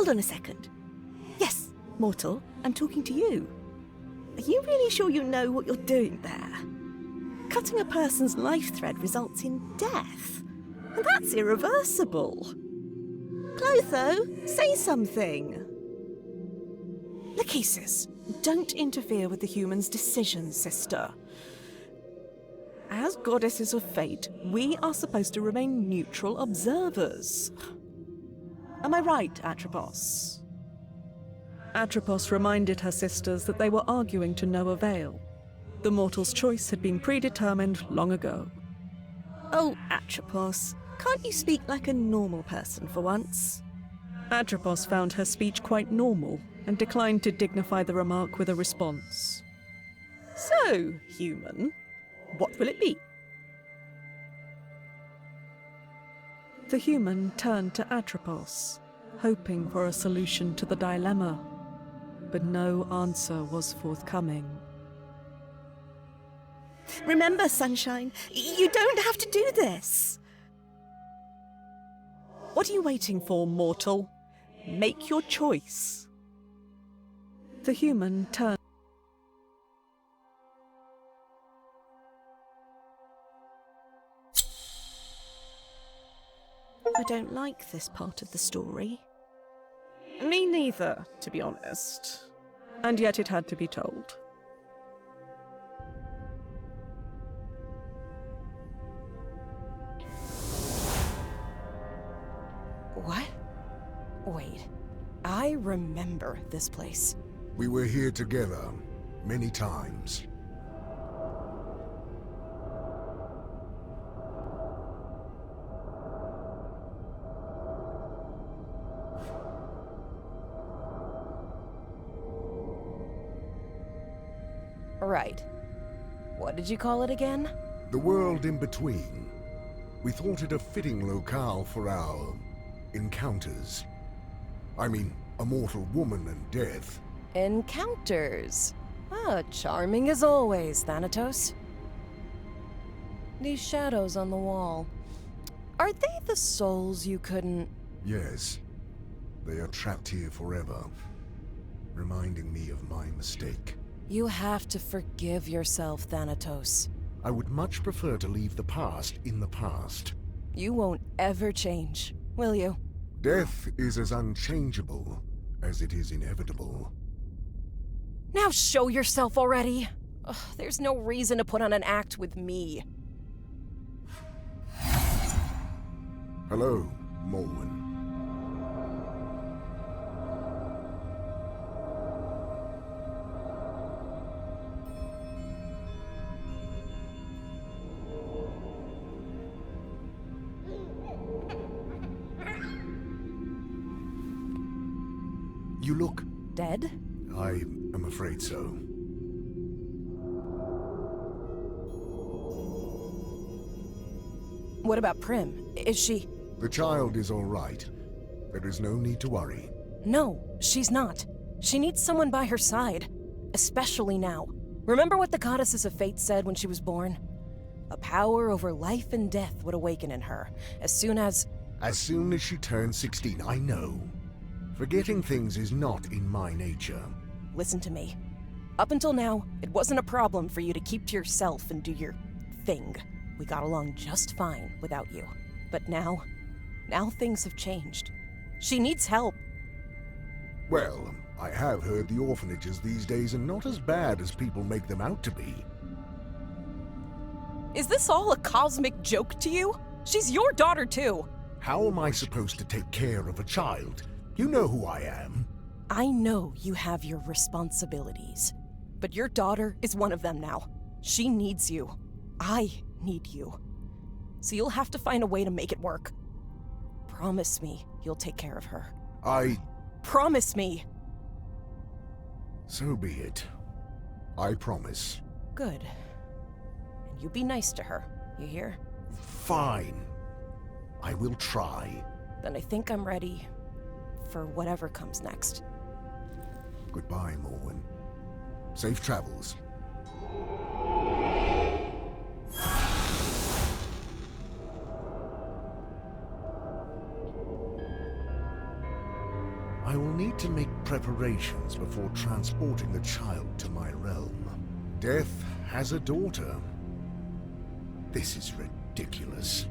Hold on a second. Yes, mortal, I'm talking to you. Are you really sure you know what you're doing there? Cutting a person's life thread results in death, and that's irreversible. Clotho, say something. Lachesis, don't interfere with the human's decisions, sister. As goddesses of fate, we are supposed to remain neutral observers. Am I right, Atropos? Atropos reminded her sisters that they were arguing to no avail. The mortal's choice had been predetermined long ago. Oh, Atropos, can't you speak like a normal person for once? Atropos found her speech quite normal and declined to dignify the remark with a response. So, human, what will it be? The human turned to Atropos, hoping for a solution to the dilemma, but no answer was forthcoming. Remember, Sunshine, you don't have to do this. What are you waiting for, mortal? Make your choice. The human turned. I don't like this part of the story. Me neither, to be honest. And yet it had to be told. What? Wait, I remember this place. We were here together many times. Right. What did you call it again? The world in between. We thought it a fitting locale for our encounters. I mean, a mortal woman and death. Encounters. Ah, charming as always, Thanatos. These shadows on the wall. Are they the souls you couldn't... Yes. They are trapped here forever, reminding me of my mistake. You have to forgive yourself, Thanatos. I would much prefer to leave the past in the past. You won't ever change, will you? Death is as unchangeable as it is inevitable. Now show yourself already! Ugh, there's no reason to put on an act with me. Hello, Morwen. You look... Dead? I am afraid so. What about Prim? Is she... The child is all right. There is no need to worry. No, she's not. She needs someone by her side. Especially now. Remember what the goddesses of fate said when she was born? A power over life and death would awaken in her, as soon as... As soon as she turns 16, I know. Forgetting things is not in my nature. Listen to me. Up until now, it wasn't a problem for you to keep to yourself and do your thing. We got along just fine without you. But now things have changed. She needs help. Well, I have heard the orphanages these days are not as bad as people make them out to be. Is this all a cosmic joke to you? She's your daughter too. How am I supposed to take care of a child? You know who I am. I know you have your responsibilities, but your daughter is one of them now. She needs you. I need you. So you'll have to find a way to make it work. Promise me you'll take care of her. Promise me! So be it. I promise. Good. And you be nice to her, you hear? Fine. I will try. Then I think I'm ready for whatever comes next. Goodbye, Morwen. Safe travels. I will need to make preparations before transporting the child to my realm. Death has a daughter. This is ridiculous.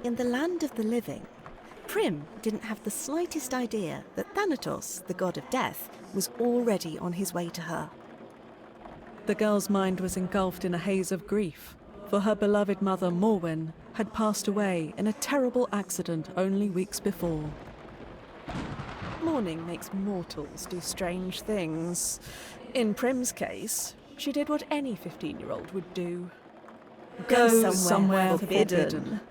In the land of the living, Prim didn't have the slightest idea that Thanatos, the god of death, was already on his way to her. The girl's mind was engulfed in a haze of grief, for her beloved mother, Morwen, had passed away in a terrible accident only weeks before. Mourning makes mortals do strange things. In Prim's case, she did what any 15-year-old would do. Go somewhere forbidden.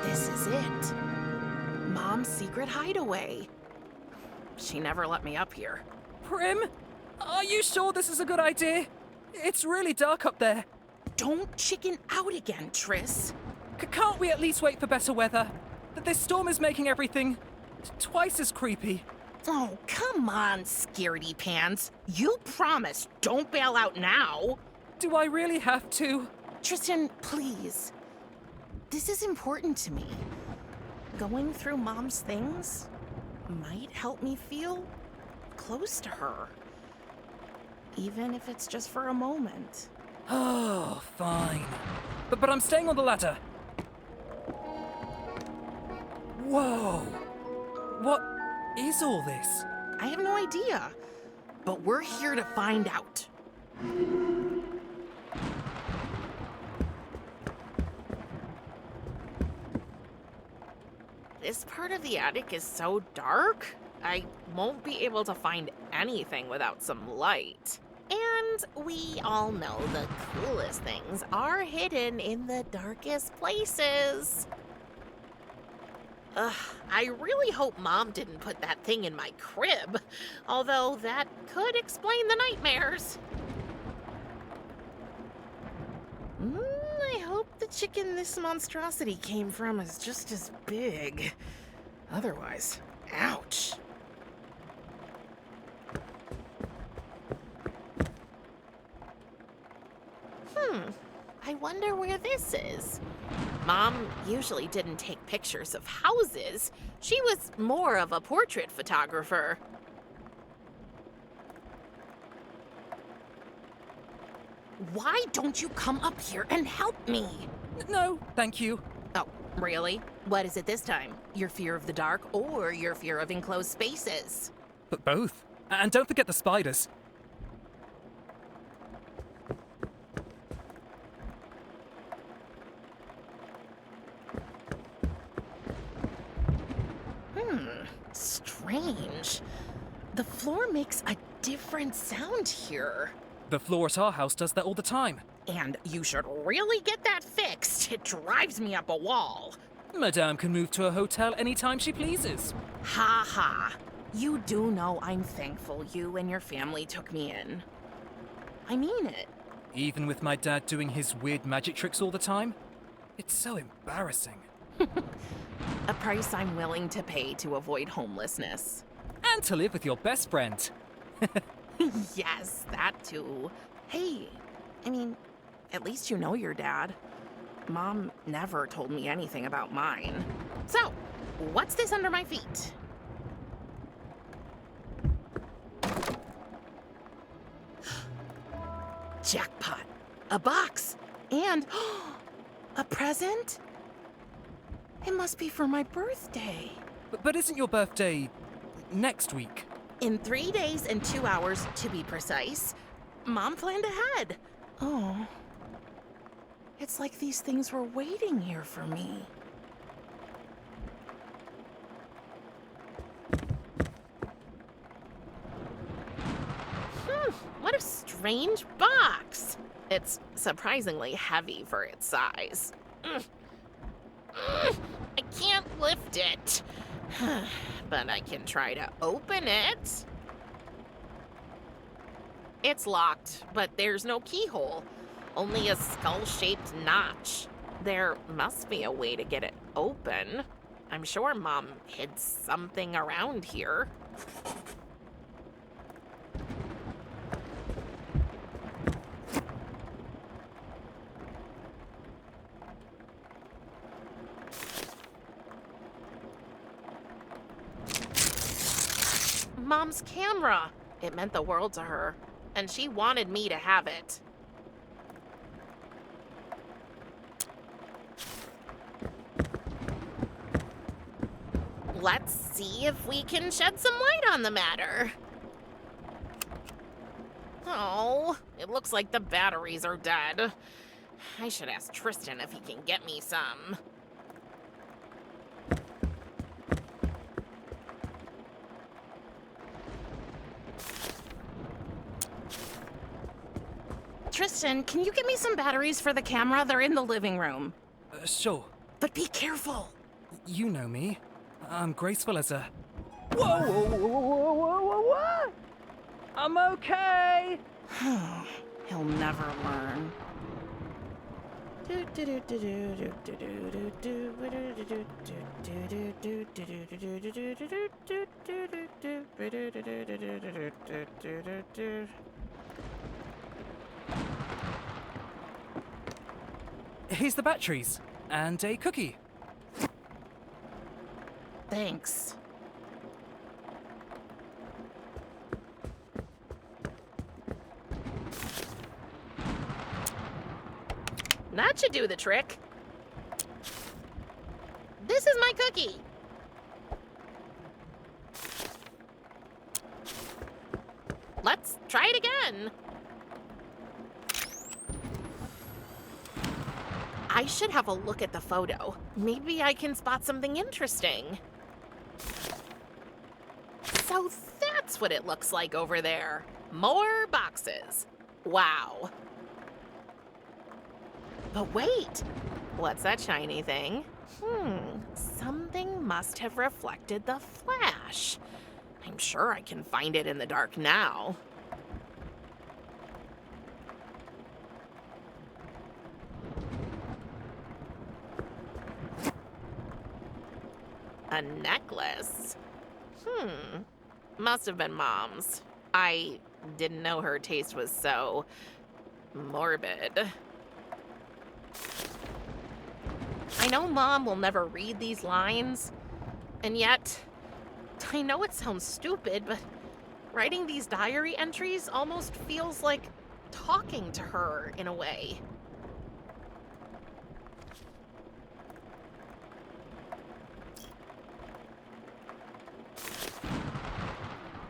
This is it. Mom's secret hideaway. She never let me up here. Prim? Are you sure this is a good idea? It's really dark up there. Don't chicken out again, Triss. Can't we at least wait for better weather? This storm is making everything twice as creepy. Oh, come on, scaredy pants. You promised don't bail out now. Do I really have to? Tristan, please. This is important to me. Going through Mom's things might help me feel close to her. Even if it's just for a moment. Oh, fine. But I'm staying on the ladder. Whoa! What is all this? I have no idea, but we're here to find out. This part of the attic is so dark, I won't be able to find anything without some light. And we all know the coolest things are hidden in the darkest places. Ugh, I really hope Mom didn't put that thing in my crib, although that could explain the nightmares. I hope the chicken this monstrosity came from is just as big. Otherwise, ouch. I wonder where this is. Mom usually didn't take pictures of houses. She was more of a portrait photographer. Why don't you come up here and help me? No, thank you. Oh, really? What is it this time? Your fear of the dark or your fear of enclosed spaces? But both. And don't forget the spiders. Strange. The floor makes a different sound here. The floor at our house does that all the time. And you should really get that fixed. It drives me up a wall. Madame can move to a hotel anytime she pleases. Ha ha. You do know I'm thankful you and your family took me in. I mean it. Even with my dad doing his weird magic tricks all the time? It's so embarrassing. A price I'm willing to pay to avoid homelessness. And to live with your best friend. Yes, that too. Hey, I mean, at least you know your dad. Mom never told me anything about mine. So, what's this under my feet? Jackpot. A box. And a present? It must be for my birthday. But isn't your birthday next week? In 3 days and 2 hours, to be precise. Mom planned ahead. Oh. It's like these things were waiting here for me. What a strange box. It's surprisingly heavy for its size. I can't lift it. But I can try to open it. It's locked, but there's no keyhole. Only a skull-shaped notch. There must be a way to get it open. I'm sure Mom hid something around here. Mom's camera! It meant the world to her, and she wanted me to have it. Let's see if we can shed some light on the matter. Oh, it looks like the batteries are dead. I should ask Tristan if he can get me some. Tristan, can you get me some batteries for the camera? They're in the living room. Sure. But be careful. You know me. I'm graceful as a... Whoa, whoa, whoa, whoa, whoa, whoa, whoa! I'm okay! He'll never learn. Here's the batteries. And a cookie. Thanks. That should do the trick. This is my cookie. Let's try it again. I should have a look at the photo. Maybe I can spot something interesting. So that's what it looks like over there. More boxes. Wow. But wait, what's that shiny thing? Something must have reflected the flash. I'm sure I can find it in the dark now. A necklace? Must have been Mom's. I didn't know her taste was so morbid. I know Mom will never read these lines, and yet, I know it sounds stupid, but writing these diary entries almost feels like talking to her in a way.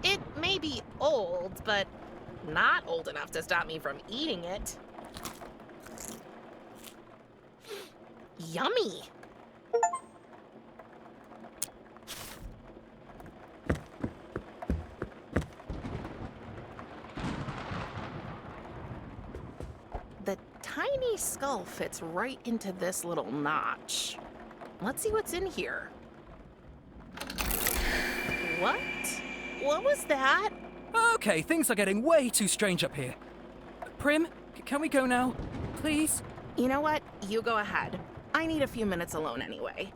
It may be old, but not old enough to stop me from eating it. Yummy! The tiny skull fits right into this little notch. Let's see what's in here. What? What was that? Okay, things are getting way too strange up here. Prim, can we go now? Please? You know what? You go ahead. I need a few minutes alone anyway.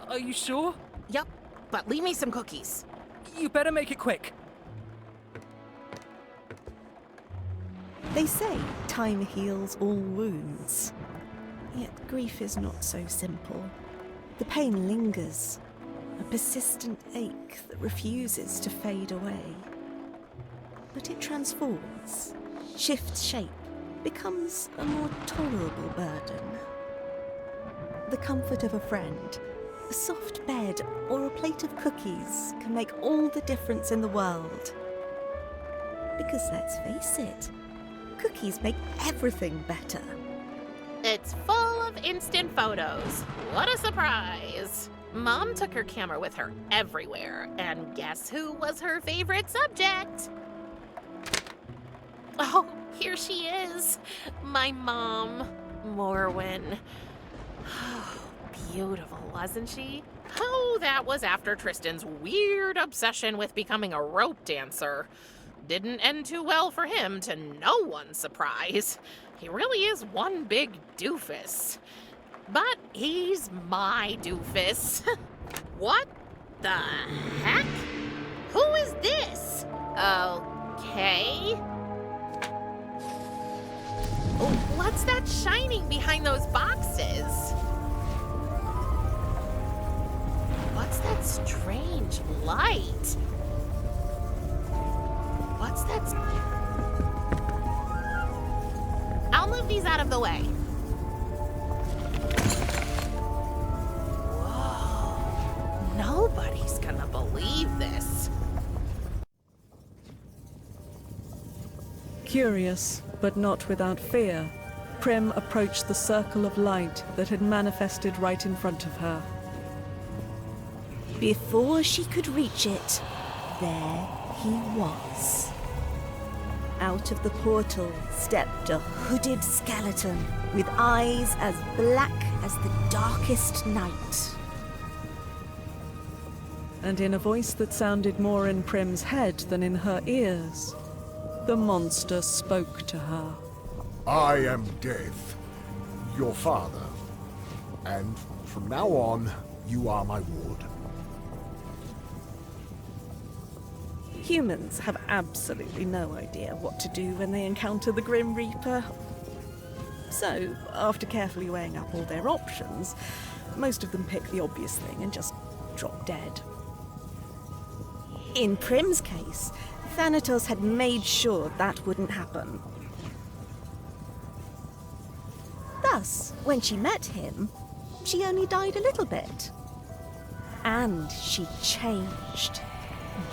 Are you sure? Yup, but leave me some cookies. You better make it quick. They say time heals all wounds. Yet grief is not so simple. The pain lingers, a persistent ache that refuses to fade away. But it transforms, shifts shape, becomes a more tolerable burden. The comfort of a friend, a soft bed, or a plate of cookies can make all the difference in the world. Because let's face it, cookies make everything better. It's full of instant photos. What a surprise! Mom took her camera with her everywhere, and guess who was her favorite subject? Oh, here she is. My mom, Morwen. Beautiful, wasn't she? Oh, that was after Tristan's weird obsession with becoming a rope dancer. Didn't end too well for him, to no one's surprise. He really is one big doofus. but he's my doofus. What the heck? Who is this? Okay. What's that shining behind those boxes? What's that strange light? What's that? I'll move these out of the way. Whoa. Nobody's gonna believe this. Curious, but not without fear, Prim approached the circle of light that had manifested right in front of her. Before she could reach it, there he was. Out of the portal stepped a hooded skeleton with eyes as black as the darkest night. And in a voice that sounded more in Prim's head than in her ears, the monster spoke to her. I am Death, your father. And from now on, you are my ward. Humans have absolutely no idea what to do when they encounter the Grim Reaper. So, after carefully weighing up all their options, most of them pick the obvious thing and just drop dead. In Prim's case, Thanatos had made sure that wouldn't happen. Thus, when she met him, she only died a little bit. And she changed.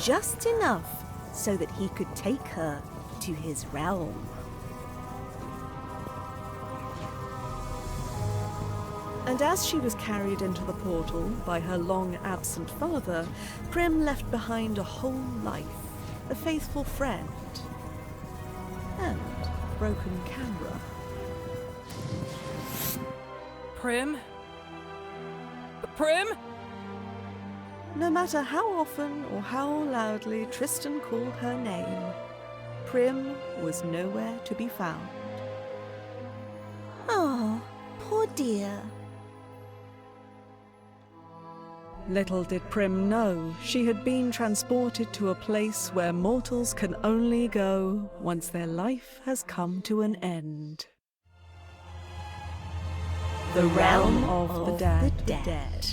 Just enough so that he could take her to his realm. And as she was carried into the portal by her long-absent father, Prim left behind a whole life, a faithful friend, and a broken camera. Prim? Prim? No matter how often or how loudly Tristan called her name, Prim was nowhere to be found. Oh, poor dear. Little did Prim know she had been transported to a place where mortals can only go once their life has come to an end. The realm of the dead.